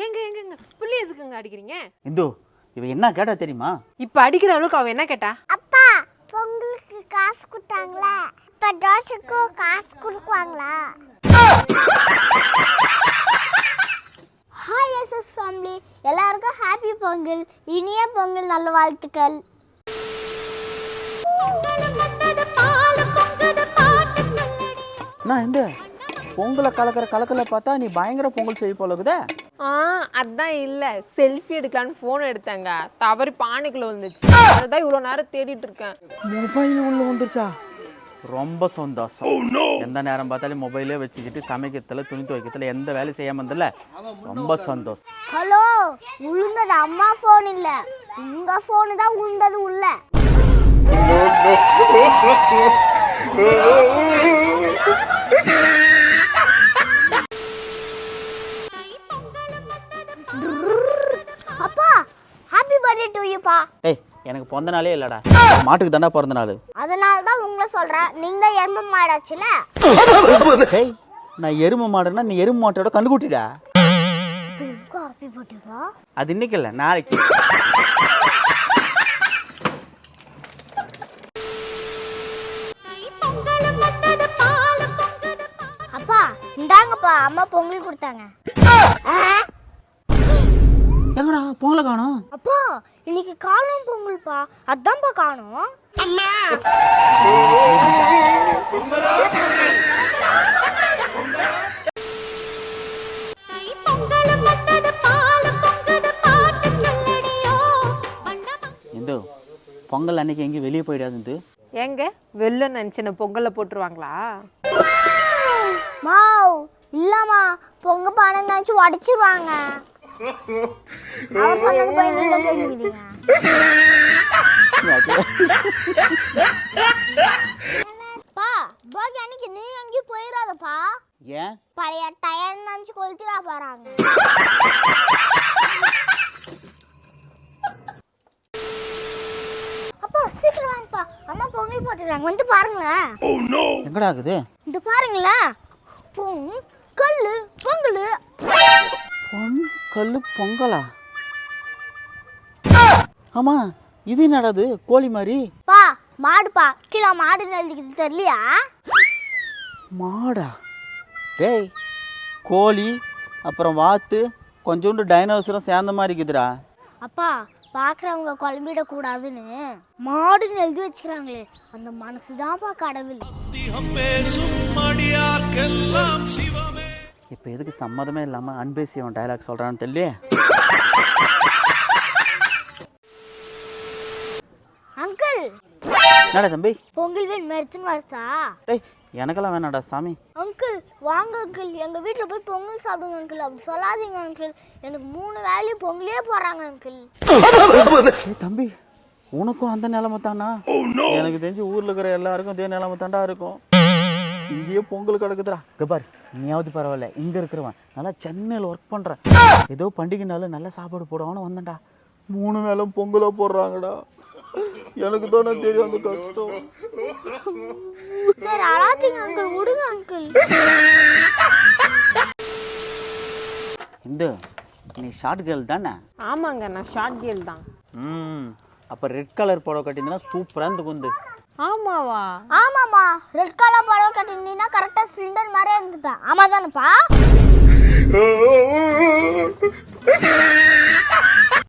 எங்க எங்க புள்ளி எதுக்குங்க அடிக்கிறீங்க? இந்து இவ என்ன கேட்டா தெரியுமா? இப்ப அடிக்கிற அளவுக்கு அவ என்ன கேட்டா? அப்பா பொங்கலுக்கு காசு கொடுத்தாங்களா, இப்ப தோசைக்கு காசு கொடுக்குவாங்களா? ஹாய் எஸ்எஸ் ஃபேமிலி, எல்லாருக்கும் ஹாப்பி பொங்கல், இனிய பொங்கல் நல்ல வாழ்த்துக்கள். நான் இந்த பொங்கலை கலக்கல பார்த்தா நீ பயங்கர பொங்கல் செய்ய போலக்குதே. அதான் இல்ல, செல்ஃபி எடுக்கலான்னு போன் எடுத்தாங்க, தவறி பானைக்குள்ள வந்துச்சு. அதான் இவ்வளவு நேரம் தேடிட்டு இருக்கேன். மொபைல் உள்ள வந்துருச்சா? ரொம்ப சந்தோஷம். எந்த நேரம் பார்த்தாலும் மொபைலே வச்சுக்கிட்டு சமைக்கிறதுல துணி துவைக்கிறதுல எந்த வேலையும் செய்யாம இருந்தல ரொம்ப சந்தோஷம். ஹலோ, உளுந்தது அம்மா போன் இல்ல, உங்க போனு தான் உளுந்தது உள்ள. அப்பா ஹாப்பி பர்த்டே டு யூ பா. ஏய், எனக்கு பிறந்த நாளே இல்லடா, மாட்டுக்கு தானே பிறந்த நாள். அதனால தான் உங்களை சொல்றேன், நீங்க தான் எருமை மாடாச்சுல. ஏய், நான் எருமை மாடுன்னா நீ எருமை மாட்டோட கண்டுகுட்டிடா. ஹாப்பி பர்த்டே பா. அது இன்னைக்கு இல்ல, நாளைக்கு. அப்பா இந்தாங்கப்பா, அம்மா பொங்கல் கொடுத்தாங்க. எங்கடா பொங்கலை காணோம்? அப்பா இன்னைக்கு காணும் பொங்கல்ப்பா, அதான்ப்பா காணும். இந்து பொங்கல் அன்னைக்கு எங்கேயும் வெளியே போயிடாது. எங்க வெள்ள நினைச்சன பொங்கல்ல போட்டுருவாங்களா? மாவ் இல்லம்மா, பொங்க பானை நினைச்சு உடைச்சிருவாங்க. அவர் சொன்னது போய் நீங்க போயிருக்கீங்க. பா போகி அன்னைக்கு நீ அங்கேயும் போயிடாதப்பா. ஏன்? பழைய டயர் நினைச்சு கொளுத்திரா போறாங்க. அப்பா சீக்கிரம் வாங்கப்பா, அம்மா பொங்கல் போட்டுறாங்க, வந்து பாருங்களேன். எங்கடா ஆகுது? இந்த பாருங்களேன், பொங்கல் பொங்கல் கல்லு பொங்கலா? ஆமா, இது என்னடாது கோழி மாதிரி? பா மாடுப்பா, கிலோ மாடு நெல்லிக்குது தெரியலையா? மாடா? டேய், கோழி அப்புறம் வாத்து கொஞ்சோண்டு டைனோசரும் சேர்ந்த மாதிரி இருக்குதுடா. அப்பா பார்க்குறவங்க குழம்பிட கூடாதுன்னு மாடுன்னு எழுதி வச்சுக்கிறாங்களே, அந்த மனசுதான்ப்பா கடவுள். இப்போ எதுக்கு சம்மதமே இல்லாமல் அன்பேசியவன் டயலாக் சொல்கிறான்னு தெரியல. அங்கிள் என்னடா தம்பி? பொங்கல் வேணும் மருத்துன்னு வருதா? டேய், எனக்கெல்லாம் வேணாடா சாமி. அங்கிள் வாங்க அங்கிள், எங்கள் வீட்டில் போய் பொங்கல் சாப்பிடுங்க அங்கிள். அப்படி சொல்லாதீங்க அங்கிள், எனக்கு 3 வேலையும் பொங்கலே போகிறாங்க அங்கிள். ஏய் தம்பி, உனக்கும் அந்த நிலைமை தானா? எனக்கு தெரிஞ்சு ஊரில் இருக்கிற எல்லாருக்கும் இதே நிலைமை தாண்டா இருக்கும். இங்கேயே பொங்கல் கிடக்குதுடா. கபார், நீயாவது பரவாயில்ல, இங்கே இருக்கிறவன் நல்லா சென்னையில் ஒர்க் பண்ணுறேன், ஏதோ பண்டிகைனால நல்ல சாப்பாடு போடுவான்னு வந்தேன்டா. 3 வேளை பொங்கலாக போடுறாங்கடா. எனக்கு தானே தெரியும் அந்த கஷ்டம். சரி அழாதீங்க அங்கிள், விடுங்க அங்கிள். இந்த நீ ஷார்ட் கேர்ள் தானே? ஆமாங்க, நான் ஷார்ட் கேர்ள் தான். அப்போ ரெட் கலர் புடவை கட்டிங்கன்னா சூப்பராக இருந்து குந்து. ஆமாவா? ஆமாம்மா, ரெட் கலர் புடவை கட்டினீங்கன்னா கரெக்டாக சிலிண்டர் மாதிரியே இருந்துப்பேன். ஆமாம் தானேப்பா?